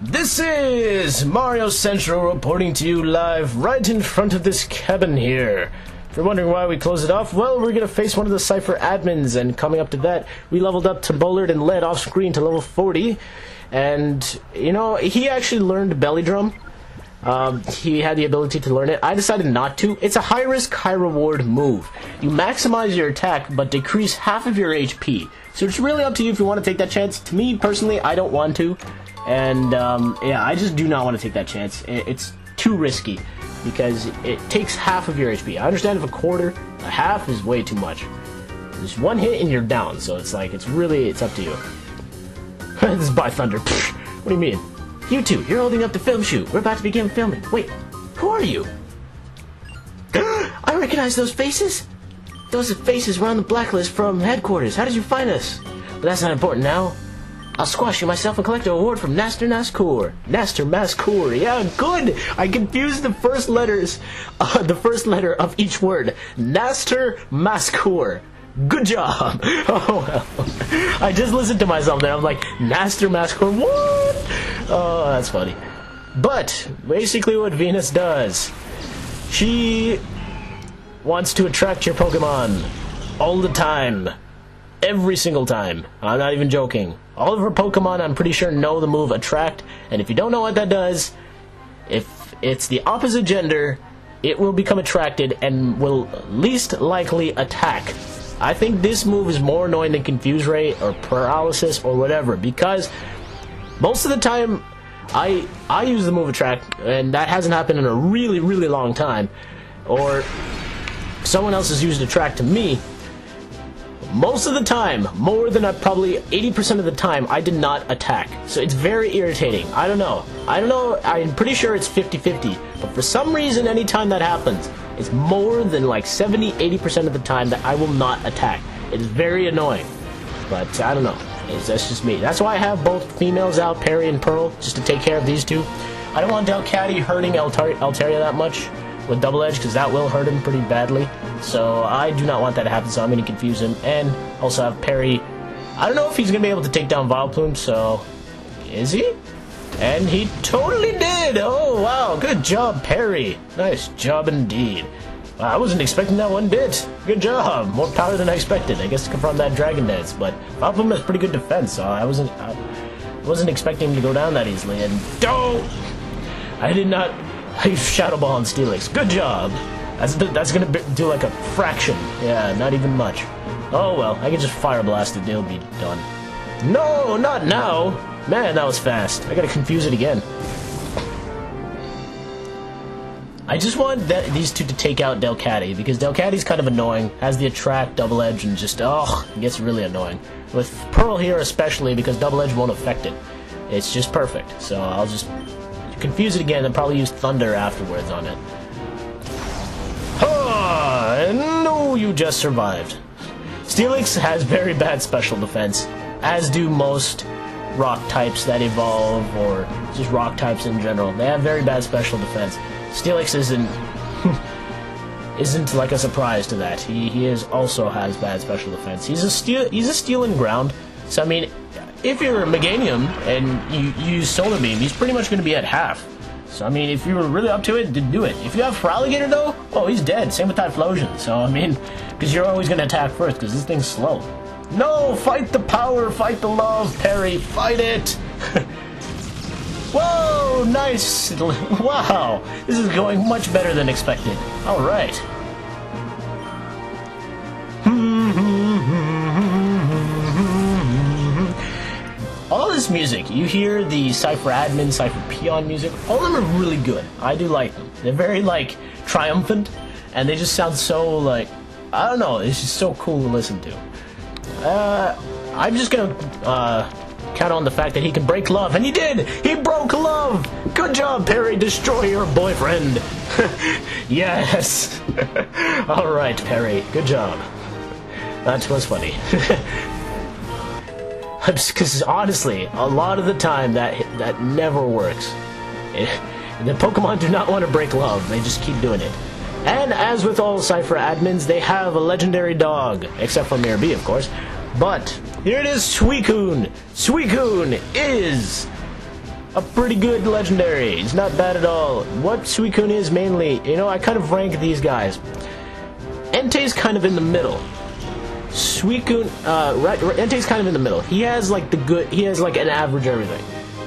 This is Mario Central reporting to you live right in front of this cabin here. If you're wondering why we closed it off, well, we're going to face one of the Cypher admins, and coming up to that, we leveled up to Bullard and led off screen to level 40, and, you know, he actually learned Belly Drum. He had the ability to learn it. I decided not to. It's a high-risk, high-reward move. You maximize your attack, but decrease half of your HP. So it's really up to you if you want to take that chance. To me, personally, I don't want to. And, yeah, I just do not want to take that chance. It's too risky, because it takes half of your HP. I understand if a quarter, a half is way too much. Just one hit and you're down, so it's like, it's up to you. This is by Thunder. What do you mean? You two, you're holding up the film shoot. We're about to begin filming. Wait, who are you? I recognize those faces. Those faces were on the blacklist from headquarters. How did you find us? But that's not important now. I'll squash you myself and collect an award from Naster Mascour. Naster Mascour. Yeah, good. I confused the first letters, the first letter of each word. Naster Mascour. Good job. Oh, well. I just listened to myself there. I'm like, Naster Mascour. What? Oh, that's funny. But basically what Venus does, she wants to attract your Pokemon all the time. Every single time. I'm not even joking. All of her Pokemon, I'm pretty sure, know the move Attract, and if you don't know what that does, if it's the opposite gender, it will become attracted and will least likely attack. I think this move is more annoying than Confuse Ray or Paralysis or whatever, because most of the time I use the move Attract, and that hasn't happened in a really, really long time, or someone else has used Attract to me. Most of the time, more than probably 80% of the time, I did not attack. So it's very irritating. I don't know. I'm pretty sure it's 50-50. But for some reason, anytime that happens, it's more than like 70-80% of the time that I will not attack. It is very annoying. But I don't know. That's just me. That's why I have both females out, Perry and Pearl, just to take care of these two. I don't want Delcatty hurting Altaria that much with Double Edge, because that will hurt him pretty badly. So I do not want that to happen, so I'm going to confuse him. And also have Perry. I don't know if he's going to be able to take down Vileplume, so is he? And he totally did! Oh, wow, good job, Perry. Nice job indeed. I wasn't expecting that one bit. Good job. More power than I expected. I guess to confront that Dragon Dance, but Vileplume has pretty good defense, so I wasn't expecting him to go down that easily. And I did not. I Shadow Ball on Steelix. Good job. That's gonna do like a fraction. Yeah, not even much. Oh well, I can just Fire Blast it. They'll be done. No, not now. Man, that was fast. I gotta confuse it again. I just want these two to take out Delcatty, because Delcatty's kind of annoying. Has the Attract, Double Edge, and just, it gets really annoying. With Pearl here especially, because Double Edge won't affect it. It's just perfect. So I'll just confuse it again and probably use Thunder afterwards on it. No, you just survived. Steelix has very bad special defense, as do most rock types that evolve, or just rock types in general. They have very bad special defense. Steelix isn't like a surprise to that. He also has bad special defense. He's a steel and ground. So I mean, if you're a Meganium and you use Solar Beam, he's pretty much going to be at half. So, I mean, if you were really up to it, then do it. If you have Feraligatr, though, oh, he's dead. Same with Typhlosion. So, I mean, because you're always going to attack first, because this thing's slow. No! Fight the power! Fight the love, Perry! Fight it! Whoa! Nice! Wow! This is going much better than expected. Alright. All this music, you hear the Cypher Admin, Cypher Peon music, all of them are really good. I do like them. They're very, like, triumphant, and they just sound so, like, I don't know, it's just so cool to listen to. I'm just gonna, count on the fact that he can break love, and he did! He broke love! Good job, Perry, destroy your boyfriend! Yes! Alright, Perry, good job. That was funny. Because honestly, a lot of the time that never works. The Pokemon do not want to break love, they just keep doing it. And as with all Cypher admins, they have a legendary dog, except for Mirror B, of course. But here it is, Suicune. Suicune is a pretty good legendary. It's not bad at all. What Suicune is mainly, you know, I kind of rank these guys. Entei's kind of in the middle. Suicune, Entei's kind of in the middle. He has like he has like an average everything.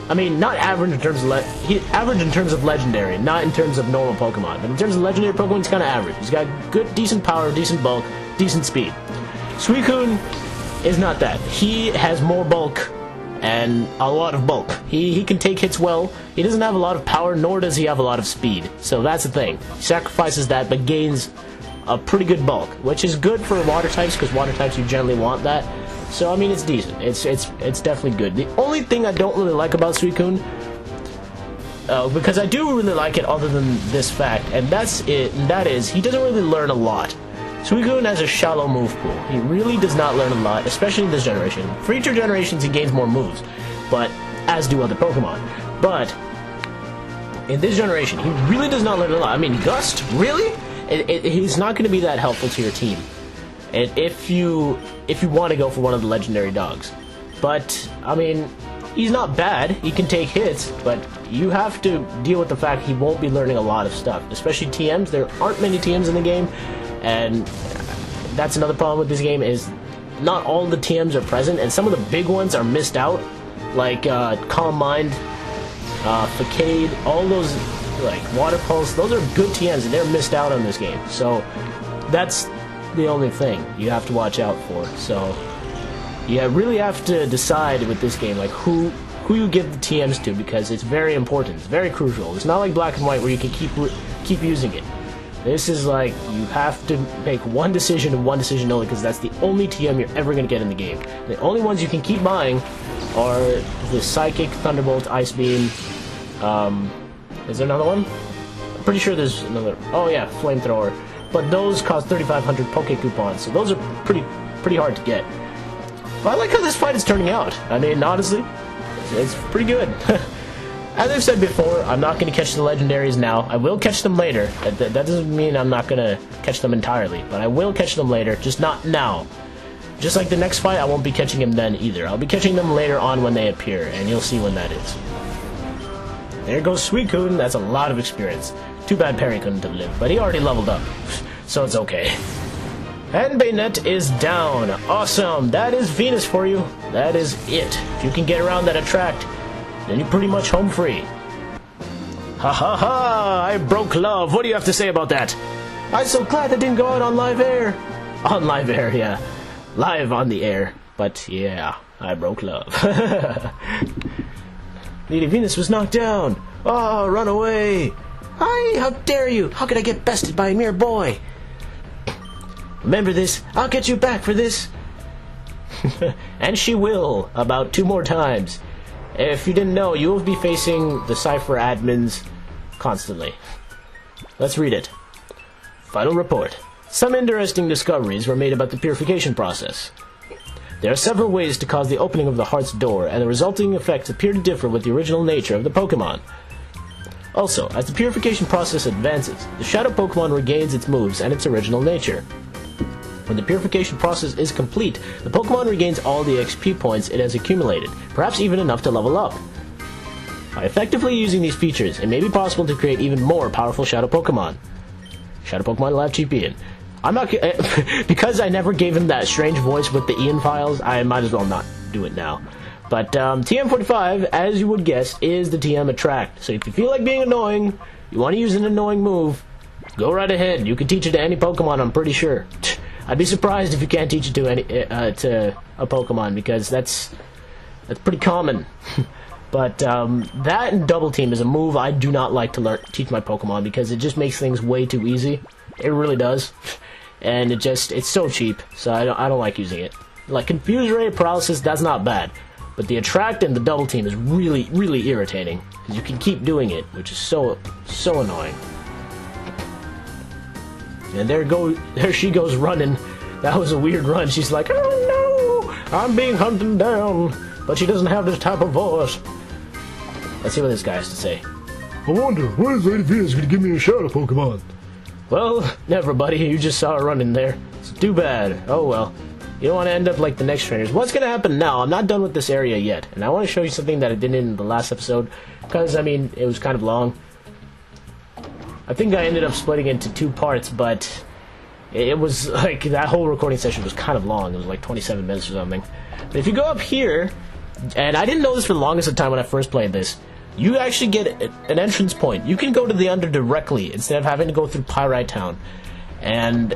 I mean, not average in terms of average in terms of legendary, not in terms of normal Pokemon. But in terms of legendary Pokemon, he's kind of average. He's got good, decent power, decent bulk, decent speed. Suicune is not that. He has more bulk and a lot of bulk. He can take hits well. He doesn't have a lot of power, nor does he have a lot of speed. So that's the thing. He sacrifices that, but gains a pretty good bulk, which is good for water types, because water types you generally want that. So I mean, it's decent. It's definitely good. The only thing I don't really like about Suicune, because I do really like it other than this fact, and that's it, and that is, he doesn't really learn a lot. Suicune has a shallow move pool. He really does not learn a lot, especially in this generation. For future generations, he gains more moves, but as do other Pokemon. But in this generation, he really does not learn a lot. I mean, Gust, really? He's not going to be that helpful to your team, and if you want to go for one of the legendary dogs. But I mean, he's not bad. He can take hits, but you have to deal with the fact he won't be learning a lot of stuff, especially TMs. There aren't many TMs in the game, and that's another problem with this game, is not all the TMs are present, and some of the big ones are missed out, like Calm Mind, Facade, all those, like Water Pulse. Those are good TMs, and they're missed out on this game. So that's the only thing you have to watch out for. So you really have to decide with this game, like who you give the TMs to, because it's very important. It's very crucial. It's not like Black and White where you can keep using it. This is like, you have to make one decision and one decision only, because that's the only TM you're ever going to get in the game. The only ones you can keep buying are the Psychic, Thunderbolt, Ice Beam. Is there another one? I'm pretty sure there's another. Oh yeah, Flamethrower. But those cost 3,500 Poke Coupons, so those are pretty hard to get. But I like how this fight is turning out. I mean, honestly, it's pretty good. As I've said before, I'm not going to catch the legendaries now. I will catch them later. That doesn't mean I'm not going to catch them entirely, but I will catch them later, just not now. Just like the next fight, I won't be catching them then either. I'll be catching them later on when they appear, and you'll see when that is. There goes Suicune. That's a lot of experience. Too bad Perry couldn't have lived, but he already leveled up, so it's okay. And Bayonet is down. Awesome. That is Venus for you. That is it. If you can get around that attract, then you're pretty much home free. Ha ha ha! I broke love. What do you have to say about that? I'm so glad that didn't go out on live air. On live air, yeah. Live on the air. But yeah, I broke love. Lady Venus was knocked down. Oh, run away. Hi, how dare you? How could I get bested by a mere boy? Remember this. I'll get you back for this. And she will, about 2 more times. If you didn't know, you will be facing the Cypher admins constantly. Let's read it. Final report. Some interesting discoveries were made about the purification process. There are several ways to cause the opening of the heart's door, and the resulting effects appear to differ with the original nature of the Pokemon. Also, as the purification process advances, the Shadow Pokemon regains its moves and its original nature. When the purification process is complete, the Pokemon regains all the XP points it has accumulated, perhaps even enough to level up. By effectively using these features, it may be possible to create even more powerful Shadow Pokemon. Shadow Pokemon Lab Champion. I'm not because I never gave him that strange voice with the Ian files, I might as well not do it now. But TM45, as you would guess, is the TM Attract. So if you feel like being annoying, you want to use an annoying move, go right ahead. You can teach it to any Pokemon, I'm pretty sure. I'd be surprised if you can't teach it to a Pokemon, because that's pretty common. But that and Double Team is a move I do not like to teach my Pokemon, because it just makes things way too easy. It really does. And it's so cheap, so I don't like using it. Like Confuse Ray, Paralysis, that's not bad. But the Attract and the Double Team is really, really irritating, because you can keep doing it, which is so annoying. And there she goes running. That was a weird run. She's like, oh no, I'm being hunted down. But she doesn't have this type of voice. Let's see what this guy has to say. I wonder, when is Lady Venus going to give me a Shadow Pokemon? Well, never, buddy. You just saw her running there. It's too bad. Oh well. You don't want to end up like the next trainers. What's going to happen now? I'm not done with this area yet. And I want to show you something that I did in the last episode. Because, I mean, it was kind of long. I think I ended up splitting into 2 parts, but it was like that whole recording session was kind of long. It was like 27 minutes or something. But if you go up here, and I didn't know this for the longest of time when I first played this, you actually get an entrance point. You can go to the under directly instead of having to go through Pyrite Town. And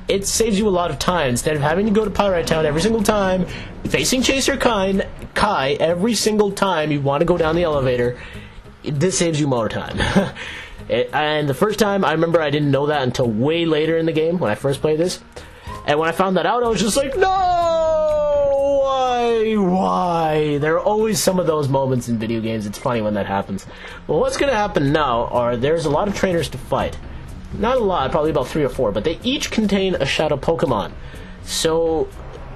it saves you a lot of time instead of having to go to Pyrite Town every single time, facing Chaser Kai every single time you want to go down the elevator. This saves you more time. And the first time, I remember I didn't know that until way later in the game when I first played this. And when I found that out, I was just like, no! Why? There are always some of those moments in video games. It's funny when that happens. Well, what's going to happen now are there's a lot of trainers to fight. Not a lot, probably about 3 or 4, but they each contain a shadow Pokemon. So,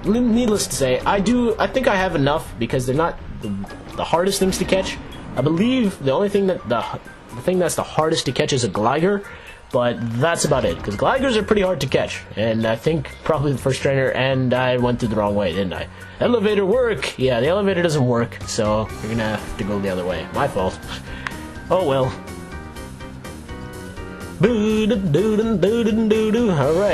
needless to say, I think I have enough because they're not the hardest things to catch. I believe the only thing that the thing that's the hardest to catch is a Gligar, but that's about it, because Gligars are pretty hard to catch, and I think probably the first trainer, and I went through the wrong way, didn't I? Elevator work! Yeah, the elevator doesn't work, so you're gonna have to go the other way. My fault. Oh well. Alright,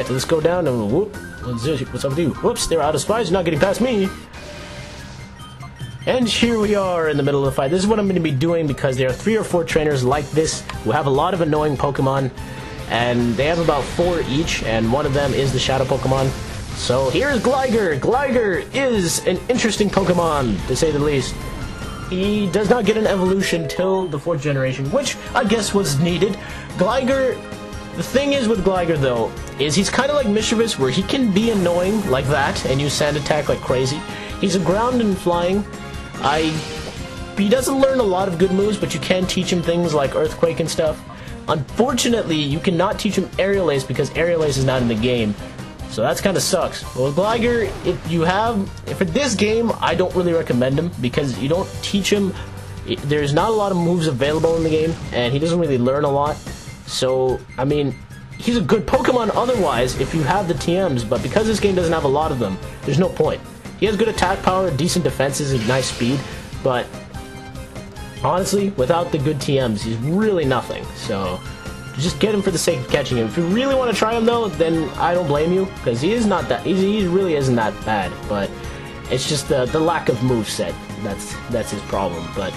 let's go down and whoop. What's up with you? Whoops, they're out of spies, not getting past me. And here we are in the middle of the fight. This is what I'm going to be doing because there are 3 or 4 trainers like this who have a lot of annoying Pokemon. And they have about 4 each, and one of them is the Shadow Pokemon. So here's Gligar. Gligar is an interesting Pokemon, to say the least. He does not get an evolution till the 4th generation, which I guess was needed. Gligar, the thing is with Gligar though, is he's kind of like Mischievous, where he can be annoying like that and use Sand Attack like crazy. He's a ground and flying. He doesn't learn a lot of good moves, but you can teach him things like Earthquake and stuff. Unfortunately, you cannot teach him Aerial Ace because Aerial Ace is not in the game. So that's kind of sucks. Well, with Gligar, for this game, I don't really recommend him because you don't teach him. There's not a lot of moves available in the game, and he doesn't really learn a lot. So, I mean, he's a good Pokemon otherwise if you have the TMs, but because this game doesn't have a lot of them, there's no point. He has good attack power, decent defenses, and nice speed, but honestly, without the good TMs, he's really nothing. So, just get him for the sake of catching him. If you really want to try him though, then I don't blame you, because he really isn't that bad, but it's just the lack of moveset. That's his problem, but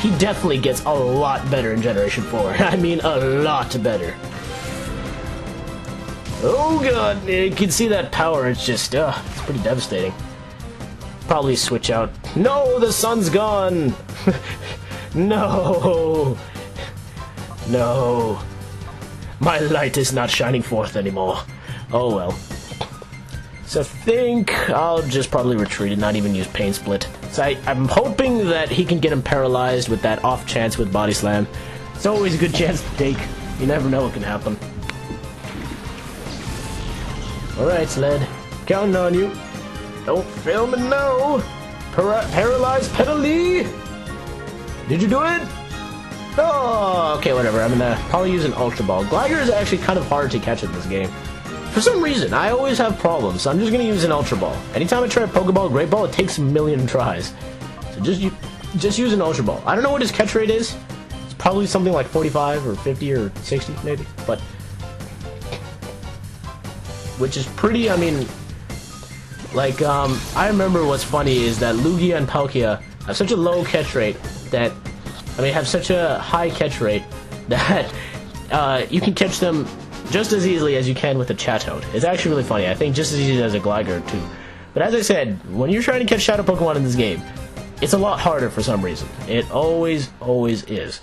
he definitely gets a lot better in Generation 4. I mean, a lot better. Oh god, you can see that power, it's just, it's pretty devastating. Probably switch out. No, the sun's gone! No! No. My light is not shining forth anymore. Oh well. So I think I'll just probably retreat and not even use Pain Split. So I'm hoping that he can get him paralyzed with that off chance with Body Slam. It's always a good chance to take. You never know what can happen. Alright, Sled. Counting on you. Don't fail me now. Paralyzed Pedalee. Did you do it? Oh, okay, whatever. I'm gonna probably use an Ultra Ball. Gligar is actually kind of hard to catch in this game. For some reason, I always have problems, so I'm just gonna use an Ultra Ball. Anytime I try a Pokeball, Great Ball, it takes a million tries. So just use an Ultra Ball. I don't know what his catch rate is. It's probably something like 45 or 50 or 60 maybe, but which is pretty. I mean, like I remember what's funny is that Lugia and Palkia have such a low catch rate that have such a high catch rate that you can catch them just as easily as you can with a Chatot. It's actually really funny. I think just as easy as a Gligar too. But as I said, when you're trying to catch Shadow Pokemon in this game, it's a lot harder for some reason. It always is.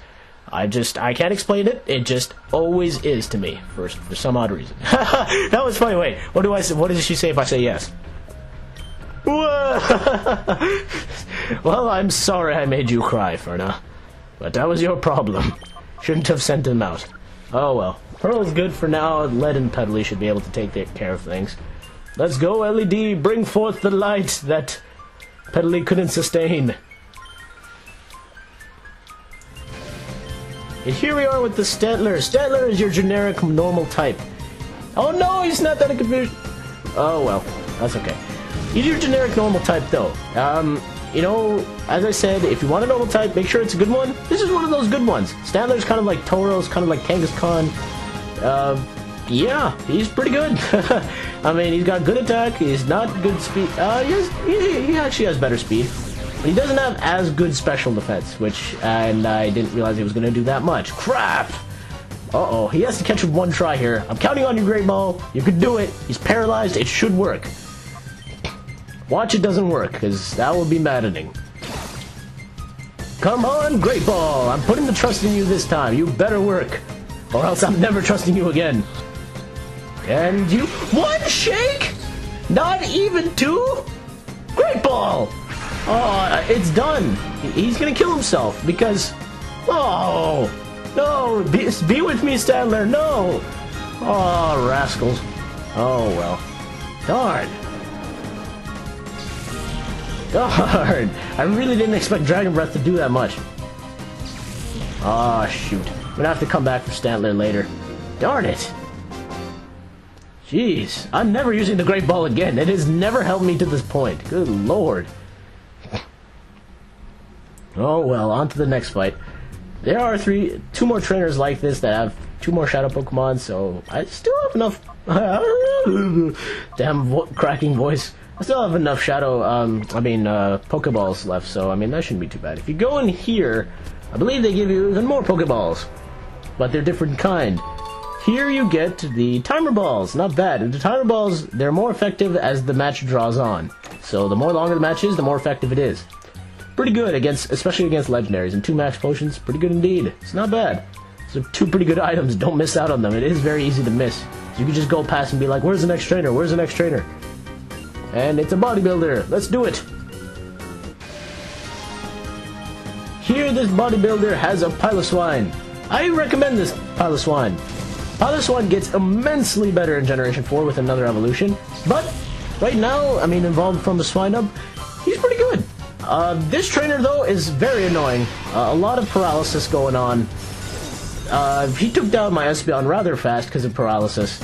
I can't explain it. It just always is to me for some odd reason. That was funny. Wait, what do I say? What does she say if I say yes? Well, I'm sorry I made you cry, Ferna. But that was your problem. Shouldn't have sent him out. Oh well. Pearl's good for now. Lead and Pedalee should be able to take care of things. Let's go, LED. Bring forth the light that Pedalee couldn't sustain. And here we are with the Stantler. Stantler is your generic normal type. Oh no, he's not that confused. Oh well. That's okay. He's your generic normal type, though. You know, as I said, if you want a normal type, make sure it's a good one. This is one of those good ones. Stantler's kind of like Tauros, kind of like Kangaskhan. Yeah, he's pretty good. I mean, he's got good attack. He's not good speed. He actually has better speed. But he doesn't have as good special defense, and I didn't realize he was going to do that much. Crap! Uh-oh, he has to catch with one try here. I'm counting on you, Great Ball. You can do it. He's paralyzed. It should work. Watch it doesn't work, because that will be maddening. Come on, Great Ball! I'm putting the trust in you this time. You better work, or else I'm never trusting you again. And you... One shake?! Not even two?! Great Ball! Oh, it's done. He's gonna kill himself, because... Oh! No! Be with me, Stantler! No! Oh, rascals. Oh, well. Darn. Darn! I really didn't expect Dragon Breath to do that much. Ah, shoot. I'm gonna have to come back for Stantler later. Darn it! Jeez, I'm never using the Great Ball again. It has never helped me to this point. Good lord. Oh well, on to the next fight. There are two more trainers like this that have 2 more Shadow Pokemon, so I still have enough... Damn cracking voice. I still have enough Shadow, Pokeballs left, so, I mean, that shouldn't be too bad. If you go in here, I believe they give you even more Pokeballs, but they're different kind. Here you get the Timer Balls, not bad. And the Timer Balls, they're more effective as the match draws on. So the more longer the match is, the more effective it is. Pretty good, especially against Legendaries, and 2 Max Potions, pretty good indeed. It's not bad. So 2 pretty good items, don't miss out on them. It is very easy to miss. So you can just go past and be like, where's the next trainer, where's the next trainer? And it's a bodybuilder. Let's do it. Here, this bodybuilder has a Piloswine. I recommend this Piloswine. Piloswine gets immensely better in Generation 4 with another evolution. But, right now, I mean, involved from the Swinub, he's pretty good. This trainer, though, is very annoying. A lot of paralysis going on. He took down my Espeon rather fast because of paralysis.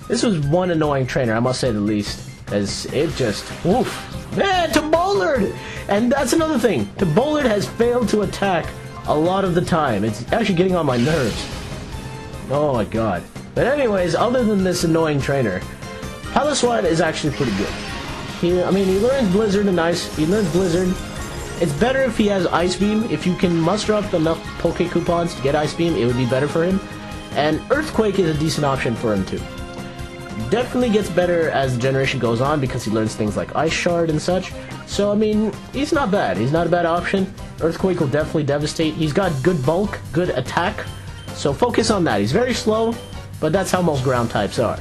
This was one annoying trainer, I must say the least. As it just, woof. Man, Bollard! And that's another thing. Bollard has failed to attack a lot of the time. It's actually getting on my nerves. Oh my god. But anyways, other than this annoying trainer, Piloswine is actually pretty good. He learns Blizzard and Ice. He learns Blizzard. It's better if he has Ice Beam. If you can muster up enough Poke Coupons to get Ice Beam, it would be better for him. And Earthquake is a decent option for him too. Definitely gets better as the generation goes on because he learns things like Ice Shard and such. So, I mean, he's not bad. He's not a bad option. Earthquake will definitely devastate. He's got good bulk, good attack. So focus on that. He's very slow, but that's how most ground types are.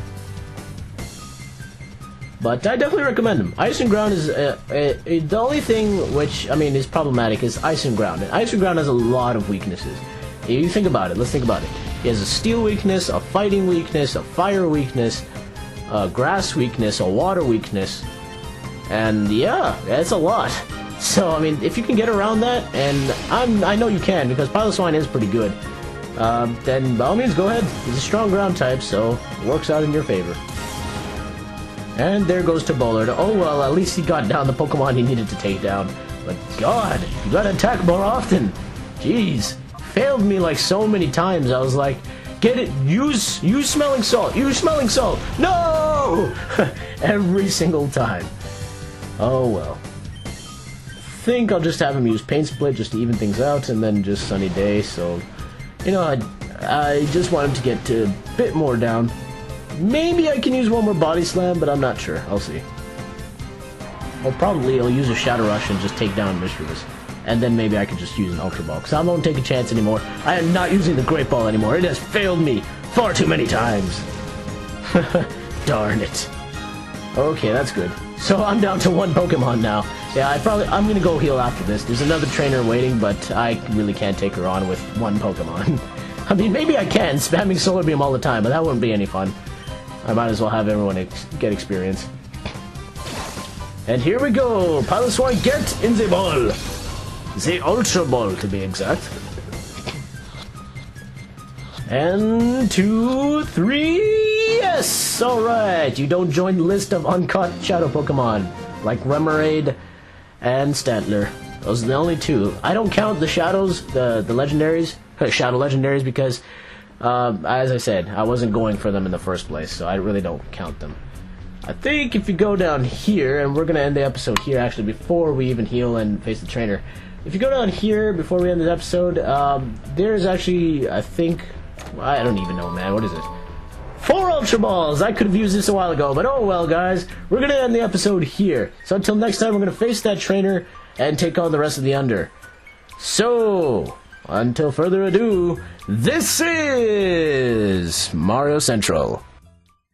But I definitely recommend him. Ice and Ground is the only thing which, I mean, is problematic is Ice and Ground. And Ice and Ground has a lot of weaknesses. If you think about it, let's think about it. He has a Steel weakness, a Fighting weakness, a Fire weakness, a Grass weakness, a Water weakness. And yeah, it's a lot. So, I mean, if you can get around that, and I know you can, because Piloswine is pretty good, then by all means, go ahead. He's a strong ground type, so it works out in your favor. And there goes to Bollard. Oh well, at least he got down the Pokemon he needed to take down. But god, you gotta attack more often. Jeez, failed me like so many times. I was like, get it, use Smelling Salt, use Smelling Salt. No! Every single time. Oh well. Think I'll just have him use Pain Split just to even things out, and then just Sunny Day. So, you know, I just want him to get a bit more down. Maybe I can use one more Body Slam, but I'm not sure. I'll see. Or probably I'll use a Shadow Rush and just take down Mischievous. And then maybe I could just use an Ultra Ball, because I won't take a chance anymore. I am not using the Great Ball anymore. It has failed me far too many times. Darn it. Okay, that's good. So I'm down to 1 Pokemon now. Yeah, I'm gonna go heal after this. There's another trainer waiting, but I really can't take her on with 1 Pokemon. I mean, maybe I can, spamming Solar Beam all the time, but that wouldn't be any fun. I might as well have everyone get experience. And here we go! Piloswine, get in the ball! The Ultra Ball, to be exact. And 2, 3... Yes! Alright, you don't join the list of uncaught shadow Pokemon, like Remoraid and Stantler. Those are the only two. I don't count the shadows, the legendaries, shadow legendaries, because, as I said, I wasn't going for them in the first place, so I really don't count them. I think if you go down here, and we're going to end the episode here, actually, before we even heal and face the trainer. If you go down here, before we end the episode, there's actually, I think, I don't even know, man, what is it? 4 Ultra Balls! I could have used this a while ago, but oh well, guys. We're going to end the episode here. So until next time, we're going to face that trainer and take on the rest of the Under. So, until further ado, this is Mario Central.